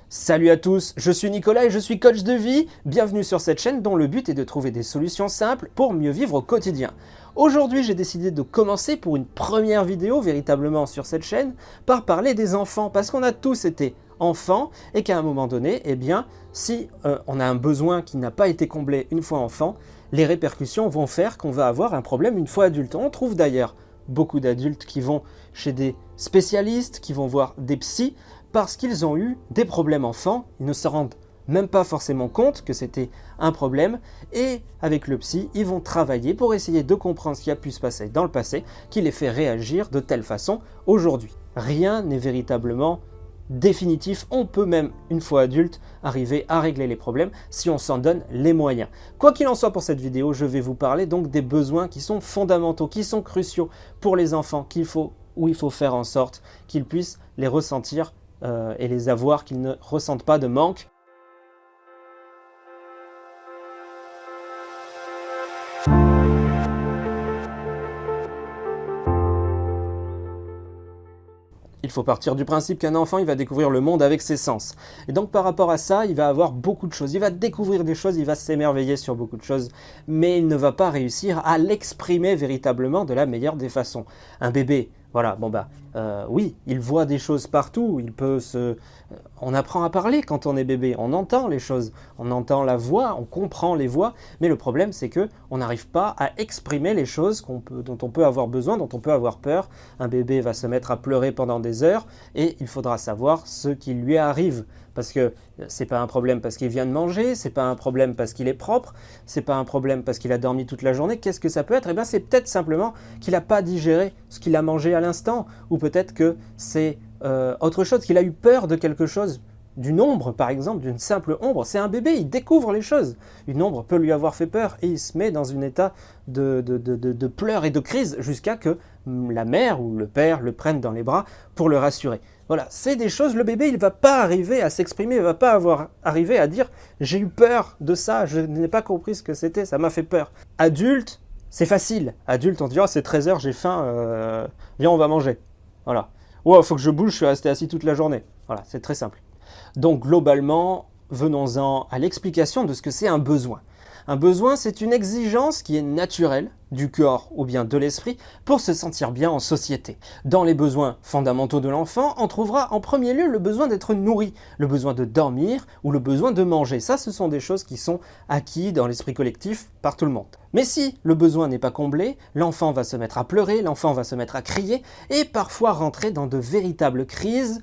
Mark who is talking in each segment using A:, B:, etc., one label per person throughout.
A: Salut à tous, je suis Nicolas et je suis coach de vie. Bienvenue sur cette chaîne dont le but est de trouver des solutions simples pour mieux vivre au quotidien. Aujourd'hui, j'ai décidé de commencer pour une première vidéo véritablement sur cette chaîne par parler des enfants parce qu'on a tous été enfants et qu'à un moment donné, si on a un besoin qui n'a pas été comblé une fois enfant, les répercussions vont faire qu'on va avoir un problème une fois adulte. On trouve d'ailleurs beaucoup d'adultes qui vont chez des spécialistes, qui vont voir des psys, parce qu'ils ont eu des problèmes enfants, ils ne se rendent même pas forcément compte que c'était un problème, et avec le psy, ils vont travailler pour essayer de comprendre ce qui a pu se passer dans le passé, qui les fait réagir de telle façon aujourd'hui. Rien n'est véritablement définitif, on peut même, une fois adulte, arriver à régler les problèmes si on s'en donne les moyens. Quoi qu'il en soit pour cette vidéo, je vais vous parler donc des besoins qui sont fondamentaux, qui sont cruciaux pour les enfants, il faut faire en sorte qu'ils puissent les ressentir et les avoir, qu'ils ne ressentent pas de manque. Il faut partir du principe qu'un enfant, il va découvrir le monde avec ses sens. Et donc par rapport à ça, il va avoir beaucoup de choses. Il va découvrir des choses, il va s'émerveiller sur beaucoup de choses, mais il ne va pas réussir à l'exprimer véritablement de la meilleure des façons. Un bébé, voilà, oui, il voit des choses partout, on apprend à parler quand on est bébé, on entend les choses, on entend la voix, on comprend les voix, mais le problème c'est que on n'arrive pas à exprimer les choses dont on peut avoir besoin, dont on peut avoir peur. Un bébé va se mettre à pleurer pendant des heures et il faudra savoir ce qui lui arrive. Parce que c'est pas un problème parce qu'il vient de manger, c'est pas un problème parce qu'il est propre, c'est pas un problème parce qu'il a dormi toute la journée. Qu'est-ce que ça peut être? C'est peut-être simplement qu'il n'a pas digéré ce qu'il a mangé à l'instant, ou peut-être que c'est autre chose, qu'il a eu peur de quelque chose, d'une ombre par exemple, d'une simple ombre. C'est un bébé, il découvre les choses. Une ombre peut lui avoir fait peur et il se met dans un état de pleurs et de crise jusqu'à que la mère ou le père le prennent dans les bras pour le rassurer. Voilà, c'est des choses, le bébé, il ne va pas arriver à s'exprimer, il ne va pas arriver à dire « j'ai eu peur de ça, je n'ai pas compris ce que c'était, ça m'a fait peur ». Adulte, c'est facile. Adulte, on dit « oh, c'est 13h, j'ai faim, viens, on va manger ». Voilà. « Oh, il faut que je bouge, je suis resté assis toute la journée ». Voilà, c'est très simple. Donc globalement, venons-en à l'explication de ce que c'est un besoin. Un besoin, c'est une exigence qui est naturelle du corps ou bien de l'esprit pour se sentir bien en société. Dans les besoins fondamentaux de l'enfant, on trouvera en premier lieu le besoin d'être nourri, le besoin de dormir ou le besoin de manger. Ça, ce sont des choses qui sont acquises dans l'esprit collectif par tout le monde. Mais si le besoin n'est pas comblé, l'enfant va se mettre à pleurer, l'enfant va se mettre à crier et parfois rentrer dans de véritables crises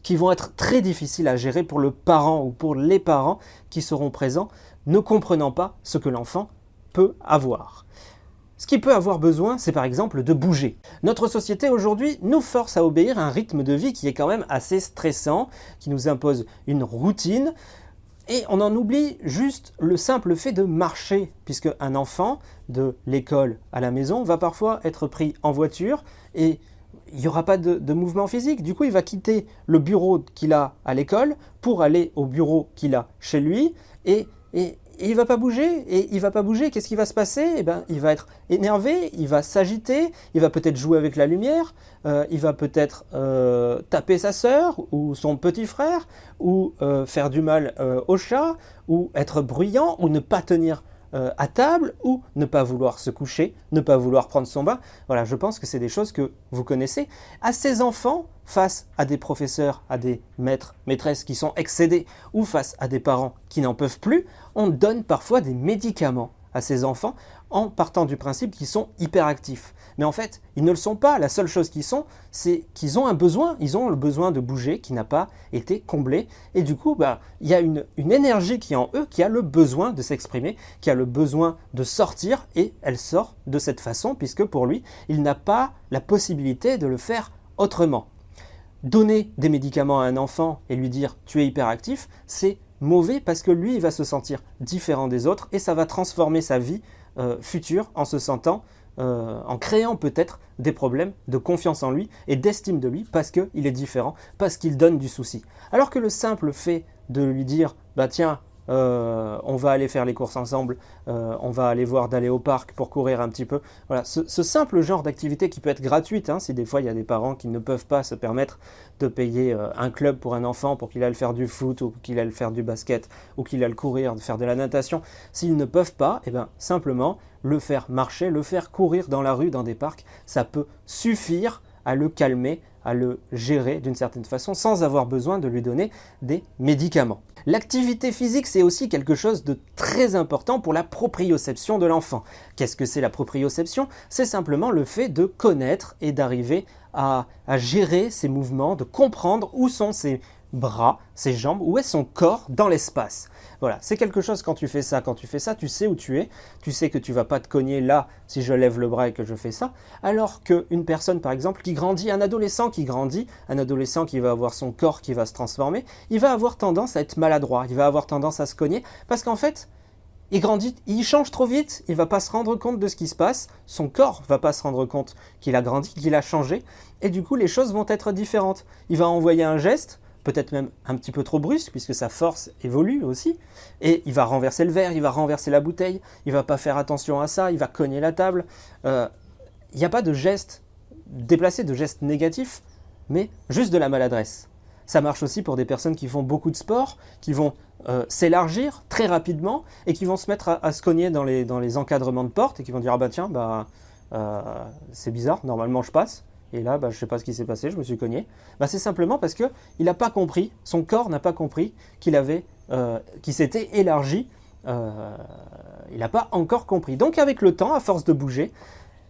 A: qui vont être très difficiles à gérer pour le parent ou pour les parents qui seront présents, ne comprenant pas ce que l'enfant peut avoir. Ce qu'il peut avoir besoin, c'est par exemple de bouger. Notre société aujourd'hui nous force à obéir à un rythme de vie qui est quand même assez stressant, qui nous impose une routine, et on en oublie juste le simple fait de marcher, puisque un enfant de l'école à la maison va parfois être pris en voiture et il n'y aura pas de mouvement physique. Du coup, il va quitter le bureau qu'il a à l'école pour aller au bureau qu'il a chez lui et il ne va pas bouger. Et il ne va pas bouger, qu'est-ce qui va se passer? Il va être énervé, il va s'agiter, il va peut-être jouer avec la lumière, il va peut-être taper sa sœur ou son petit frère, ou faire du mal au chat, ou être bruyant, ou ne pas tenir à table, ou ne pas vouloir se coucher, ne pas vouloir prendre son bain. Voilà, je pense que c'est des choses que vous connaissez. À ces enfants, face à des professeurs, à des maîtres, maîtresses qui sont excédés, ou face à des parents qui n'en peuvent plus, on donne parfois des médicaments à ces enfants en partant du principe qu'ils sont hyperactifs. Mais en fait, ils ne le sont pas. La seule chose qu'ils sont, c'est qu'ils ont un besoin. Ils ont le besoin de bouger qui n'a pas été comblé. Et du coup, il y a une énergie qui est en eux, qui a le besoin de s'exprimer, qui a le besoin de sortir. Et elle sort de cette façon, puisque pour lui, il n'a pas la possibilité de le faire autrement. Donner des médicaments à un enfant et lui dire « tu es hyperactif », c'est mauvais parce que lui, il va se sentir différent des autres et ça va transformer sa vie future en se sentant, en créant peut-être des problèmes de confiance en lui et d'estime de lui parce qu'il est différent, parce qu'il donne du souci. Alors que le simple fait de lui dire « bah tiens, on va aller faire les courses ensemble, on va aller voir d'aller au parc pour courir un petit peu. Voilà, ce simple genre d'activité qui peut être gratuite, si des fois il y a des parents qui ne peuvent pas se permettre de payer un club pour un enfant pour qu'il aille faire du foot ou qu'il aille faire du basket ou qu'il aille courir, faire de la natation, s'ils ne peuvent pas, simplement le faire marcher, le faire courir dans la rue, dans des parcs, ça peut suffire à le calmer, à le gérer d'une certaine façon sans avoir besoin de lui donner des médicaments. L'activité physique, c'est aussi quelque chose de très important pour la proprioception de l'enfant. Qu'est-ce que c'est la proprioception? C'est simplement le fait de connaître et d'arriver à gérer ses mouvements, de comprendre où sont ses bras, ses jambes, où est son corps dans l'espace. Voilà, c'est quelque chose quand tu fais ça, tu sais où tu es, tu sais que tu vas pas te cogner là si je lève le bras et que je fais ça, alors qu'une personne par exemple qui grandit, un adolescent qui grandit, un adolescent qui va avoir son corps qui va se transformer, il va avoir tendance à être maladroit, il va avoir tendance à se cogner, parce qu'en fait, il grandit, il change trop vite, il va pas se rendre compte de ce qui se passe, son corps va pas se rendre compte qu'il a grandi, qu'il a changé, et du coup les choses vont être différentes. Il va envoyer un geste, peut-être même un petit peu trop brusque, puisque sa force évolue aussi, et il va renverser le verre, il va renverser la bouteille, il va pas faire attention à ça, il va cogner la table. Il n'y a pas de geste déplacé, de geste négatif, mais juste de la maladresse. Ça marche aussi pour des personnes qui font beaucoup de sport, qui vont s'élargir très rapidement, et qui vont se mettre à se cogner dans les encadrements de porte, et qui vont dire « Ah bah tiens, c'est bizarre, normalement je passe ». Et là, je ne sais pas ce qui s'est passé, je me suis cogné. C'est simplement parce qu'il n'a pas compris, son corps n'a pas compris qu'il s'était élargi. Il n'a pas encore compris. Donc avec le temps, à force de bouger,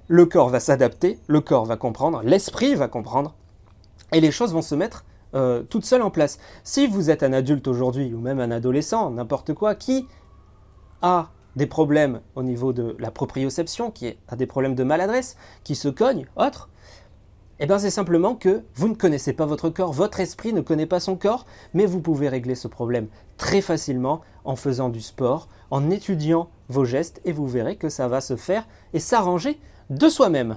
A: le corps va s'adapter, le corps va comprendre, l'esprit va comprendre, et les choses vont se mettre toutes seules en place. Si vous êtes un adulte aujourd'hui, ou même un adolescent, n'importe quoi, qui a des problèmes au niveau de la proprioception, qui a des problèmes de maladresse, qui se cogne, autre, c'est simplement que vous ne connaissez pas votre corps, votre esprit ne connaît pas son corps, mais vous pouvez régler ce problème très facilement en faisant du sport, en étudiant vos gestes, et vous verrez que ça va se faire et s'arranger de soi-même.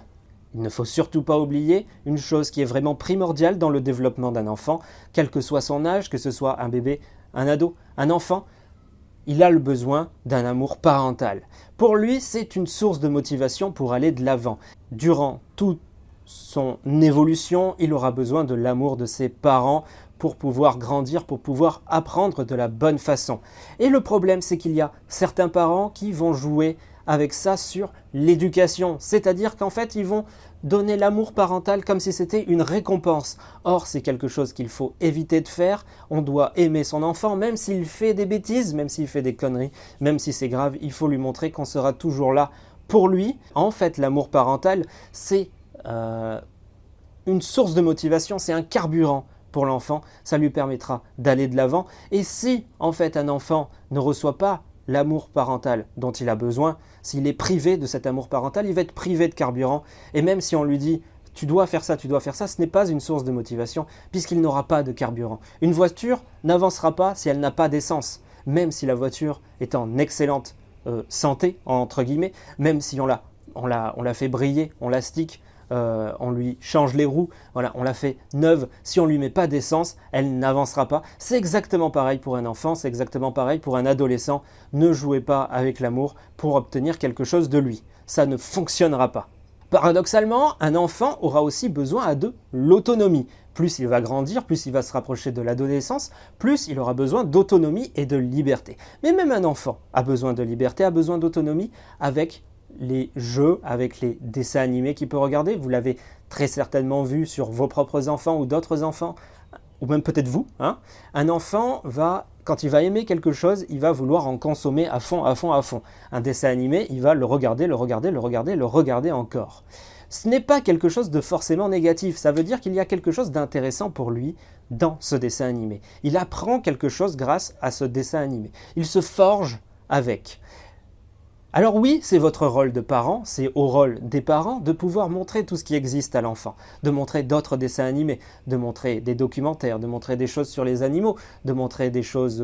A: Il ne faut surtout pas oublier une chose qui est vraiment primordiale dans le développement d'un enfant, quel que soit son âge, que ce soit un bébé, un ado, un enfant, il a le besoin d'un amour parental. Pour lui, c'est une source de motivation pour aller de l'avant. Durant toute son évolution, il aura besoin de l'amour de ses parents pour pouvoir grandir, pour pouvoir apprendre de la bonne façon. Et le problème, c'est qu'il y a certains parents qui vont jouer avec ça sur l'éducation, c'est-à-dire qu'en fait, ils vont donner l'amour parental comme si c'était une récompense. Or, c'est quelque chose qu'il faut éviter de faire. On doit aimer son enfant, même s'il fait des bêtises, même s'il fait des conneries, même si c'est grave, il faut lui montrer qu'on sera toujours là pour lui. En fait, l'amour parental, c'est une source de motivation, c'est un carburant pour l'enfant, ça lui permettra d'aller de l'avant. Et si en fait un enfant ne reçoit pas l'amour parental dont il a besoin, s'il est privé de cet amour parental, il va être privé de carburant. Et même si on lui dit tu dois faire ça, ce n'est pas une source de motivation puisqu'il n'aura pas de carburant. Une voiture n'avancera pas si elle n'a pas d'essence, même si la voiture est en excellente santé, entre guillemets, même si on la fait briller, on la stick, on lui change les roues, voilà, on la fait neuve, si on ne lui met pas d'essence, elle n'avancera pas. C'est exactement pareil pour un enfant, c'est exactement pareil pour un adolescent. Ne jouez pas avec l'amour pour obtenir quelque chose de lui. Ça ne fonctionnera pas. Paradoxalement, un enfant aura aussi besoin de l'autonomie. Plus il va grandir, plus il va se rapprocher de l'adolescence, plus il aura besoin d'autonomie et de liberté. Mais même un enfant a besoin de liberté, a besoin d'autonomie avec les jeux, avec les dessins animés qu'il peut regarder. Vous l'avez très certainement vu sur vos propres enfants ou d'autres enfants, ou même peut-être vous. Un enfant quand il va aimer quelque chose, il va vouloir en consommer à fond. Un dessin animé, il va le regarder encore. Ce n'est pas quelque chose de forcément négatif, ça veut dire qu'il y a quelque chose d'intéressant pour lui dans ce dessin animé. Il apprend quelque chose grâce à ce dessin animé. Il se forge avec. Alors oui, c'est votre rôle de parent, c'est au rôle des parents de pouvoir montrer tout ce qui existe à l'enfant, de montrer d'autres dessins animés, de montrer des documentaires, de montrer des choses sur les animaux, de montrer des choses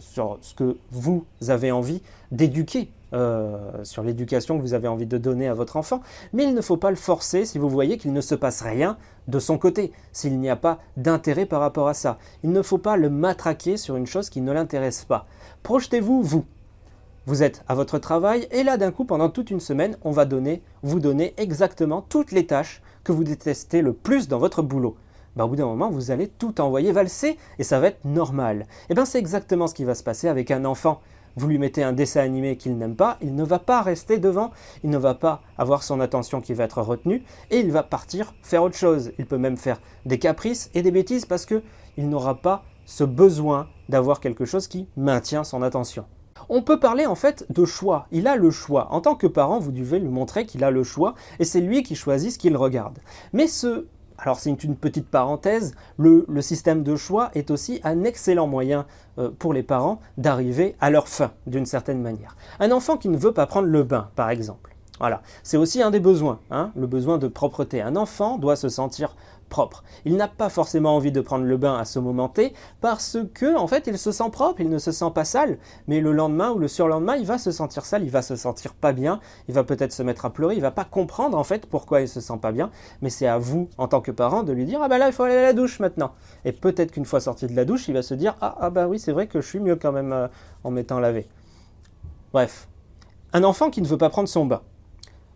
A: sur ce que vous avez envie d'éduquer sur l'éducation que vous avez envie de donner à votre enfant, mais il ne faut pas le forcer si vous voyez qu'il ne se passe rien de son côté, s'il n'y a pas d'intérêt par rapport à ça. Il ne faut pas le matraquer sur une chose qui ne l'intéresse pas. Projetez-vous, vous. Vous êtes à votre travail et là d'un coup pendant toute une semaine on va vous donner exactement toutes les tâches que vous détestez le plus dans votre boulot. Au bout d'un moment vous allez tout envoyer valser et ça va être normal. Et bien c'est exactement ce qui va se passer avec un enfant. Vous lui mettez un dessin animé qu'il n'aime pas, il ne va pas rester devant, il ne va pas avoir son attention qui va être retenue et il va partir faire autre chose. Il peut même faire des caprices et des bêtises parce qu'il n'aura pas ce besoin d'avoir quelque chose qui maintient son attention. On peut parler en fait de choix. Il a le choix. En tant que parent, vous devez lui montrer qu'il a le choix et c'est lui qui choisit ce qu'il regarde. Mais alors c'est une petite parenthèse, le système de choix est aussi un excellent moyen pour les parents d'arriver à leur fin d'une certaine manière. Un enfant qui ne veut pas prendre le bain, par exemple. Voilà, c'est aussi un des besoins, le besoin de propreté. Un enfant doit se sentir propre. Il n'a pas forcément envie de prendre le bain à ce moment T parce que en fait il se sent propre, il ne se sent pas sale, mais le lendemain ou le surlendemain il va se sentir sale, il va se sentir pas bien, il va peut-être se mettre à pleurer, il va pas comprendre en fait pourquoi il se sent pas bien, mais c'est à vous en tant que parent de lui dire là il faut aller à la douche maintenant. Et peut-être qu'une fois sorti de la douche il va se dire oui c'est vrai que je suis mieux quand même en m'étant lavé. Bref, un enfant qui ne veut pas prendre son bain.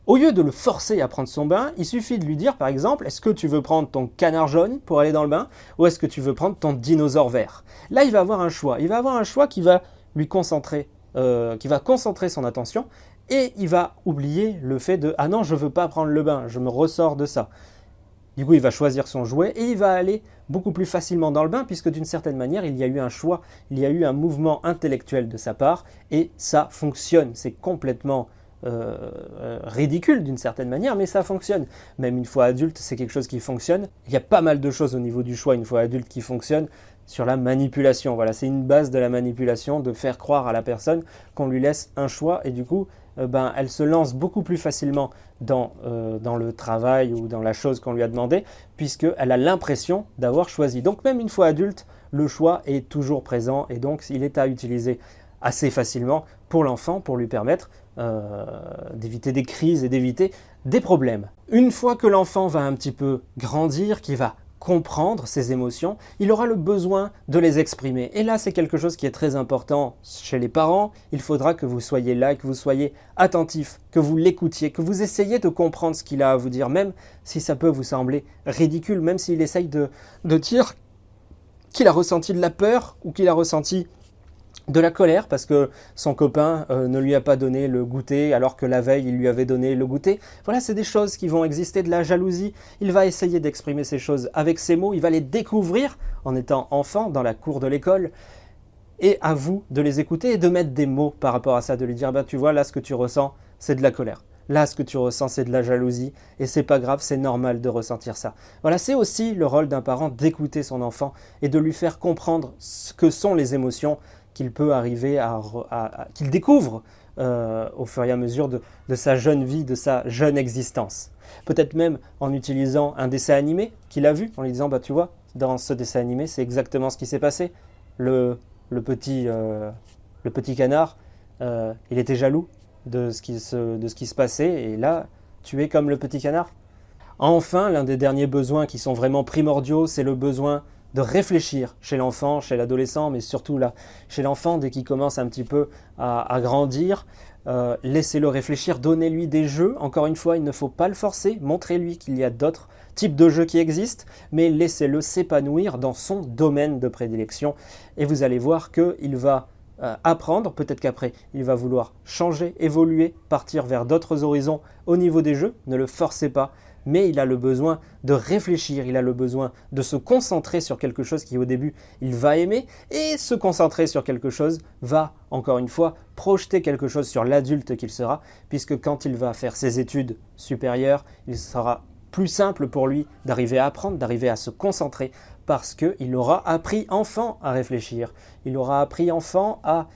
A: Au lieu de le forcer à prendre son bain, il suffit de lui dire par exemple, est-ce que tu veux prendre ton canard jaune pour aller dans le bain ou est-ce que tu veux prendre ton dinosaure vert? Là, il va avoir un choix. Il va avoir un choix qui va lui concentrer, qui va concentrer son attention et il va oublier le fait de « Ah non, je ne veux pas prendre le bain, je me ressors de ça ». Du coup, il va choisir son jouet et il va aller beaucoup plus facilement dans le bain puisque d'une certaine manière, il y a eu un choix, il y a eu un mouvement intellectuel de sa part et ça fonctionne. C'est complètement ridicule d'une certaine manière, mais ça fonctionne. Même une fois adulte, c'est quelque chose qui fonctionne. Il y a pas mal de choses au niveau du choix une fois adulte qui fonctionnent sur la manipulation. Voilà, c'est une base de la manipulation, de faire croire à la personne qu'on lui laisse un choix et du coup, elle se lance beaucoup plus facilement dans le travail ou dans la chose qu'on lui a demandé puisqu'elle a l'impression d'avoir choisi. Donc même une fois adulte, le choix est toujours présent et donc il est à utiliser assez facilement pour l'enfant pour lui permettre d'éviter des crises et d'éviter des problèmes. Une fois que l'enfant va un petit peu grandir, qu'il va comprendre ses émotions, il aura le besoin de les exprimer. Et là, c'est quelque chose qui est très important chez les parents. Il faudra que vous soyez là, que vous soyez attentif, que vous l'écoutiez, que vous essayiez de comprendre ce qu'il a à vous dire, même si ça peut vous sembler ridicule, même s'il essaye de dire qu'il a ressenti de la peur ou qu'il a ressenti de la colère parce que son copain ne lui a pas donné le goûter alors que la veille il lui avait donné le goûter. Voilà, c'est des choses qui vont exister, de la jalousie. Il va essayer d'exprimer ces choses avec ses mots, il va les découvrir en étant enfant dans la cour de l'école. Et à vous de les écouter et de mettre des mots par rapport à ça, de lui dire tu vois là ce que tu ressens c'est de la colère. Là, ce que tu ressens, c'est de la jalousie et c'est pas grave, c'est normal de ressentir ça. Voilà, c'est aussi le rôle d'un parent d'écouter son enfant et de lui faire comprendre ce que sont les émotions qu'il peut arriver qu'il découvre au fur et à mesure de sa jeune vie, de sa jeune existence. Peut-être même en utilisant un dessin animé qu'il a vu, en lui disant tu vois, dans ce dessin animé, c'est exactement ce qui s'est passé. Le petit canard, il était jaloux de ce qui se passait et là, tu es comme le petit canard. Enfin, l'un des derniers besoins qui sont vraiment primordiaux, c'est le besoin de réfléchir chez l'enfant, chez l'adolescent, mais surtout là, chez l'enfant, dès qu'il commence un petit peu à grandir, laissez-le réfléchir, donnez-lui des jeux. Encore une fois, il ne faut pas le forcer, montrez-lui qu'il y a d'autres types de jeux qui existent, mais laissez-le s'épanouir dans son domaine de prédilection. Et vous allez voir qu'il va apprendre, peut-être qu'après, il va vouloir changer, évoluer, partir vers d'autres horizons au niveau des jeux. Ne le forcez pas. Mais il a le besoin de réfléchir, il a le besoin de se concentrer sur quelque chose qui au début il va aimer et se concentrer sur quelque chose va, encore une fois, projeter quelque chose sur l'adulte qu'il sera puisque quand il va faire ses études supérieures, il sera plus simple pour lui d'arriver à apprendre, d'arriver à se concentrer parce qu'il aura appris enfant à réfléchir, il aura appris enfant à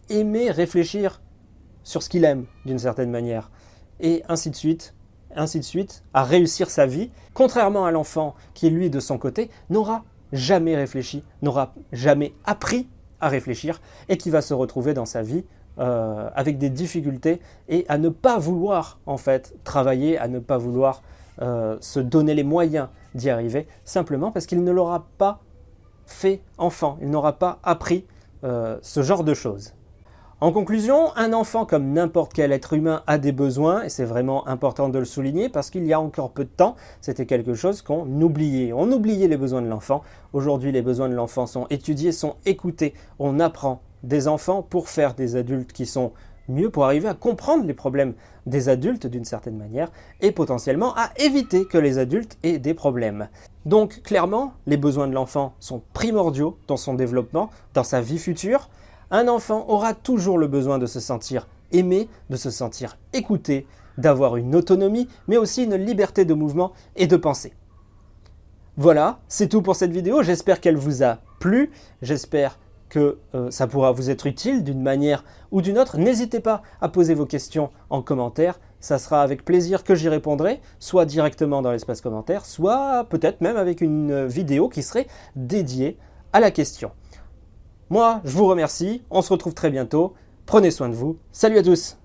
A: aimer réfléchir sur ce qu'il aime d'une certaine manière et ainsi de suite, à réussir sa vie, contrairement à l'enfant qui, lui, de son côté, n'aura jamais réfléchi, n'aura jamais appris à réfléchir et qui va se retrouver dans sa vie avec des difficultés et à ne pas vouloir en fait travailler, à ne pas vouloir se donner les moyens d'y arriver, simplement parce qu'il ne l'aura pas fait enfant, il n'aura pas appris ce genre de choses. En conclusion, un enfant comme n'importe quel être humain a des besoins, et c'est vraiment important de le souligner parce qu'il y a encore peu de temps, c'était quelque chose qu'on oubliait. On oubliait les besoins de l'enfant. Aujourd'hui, les besoins de l'enfant sont étudiés, sont écoutés. On apprend des enfants pour faire des adultes qui sont mieux, pour arriver à comprendre les problèmes des adultes d'une certaine manière, et potentiellement à éviter que les adultes aient des problèmes. Donc clairement, les besoins de l'enfant sont primordiaux dans son développement, dans sa vie future. Un enfant aura toujours le besoin de se sentir aimé, de se sentir écouté, d'avoir une autonomie, mais aussi une liberté de mouvement et de pensée. Voilà, c'est tout pour cette vidéo. J'espère qu'elle vous a plu. J'espère que ça pourra vous être utile d'une manière ou d'une autre. N'hésitez pas à poser vos questions en commentaire. Ça sera avec plaisir que j'y répondrai, soit directement dans l'espace commentaire, soit peut-être même avec une vidéo qui serait dédiée à la question. Moi, je vous remercie, on se retrouve très bientôt, prenez soin de vous, salut à tous!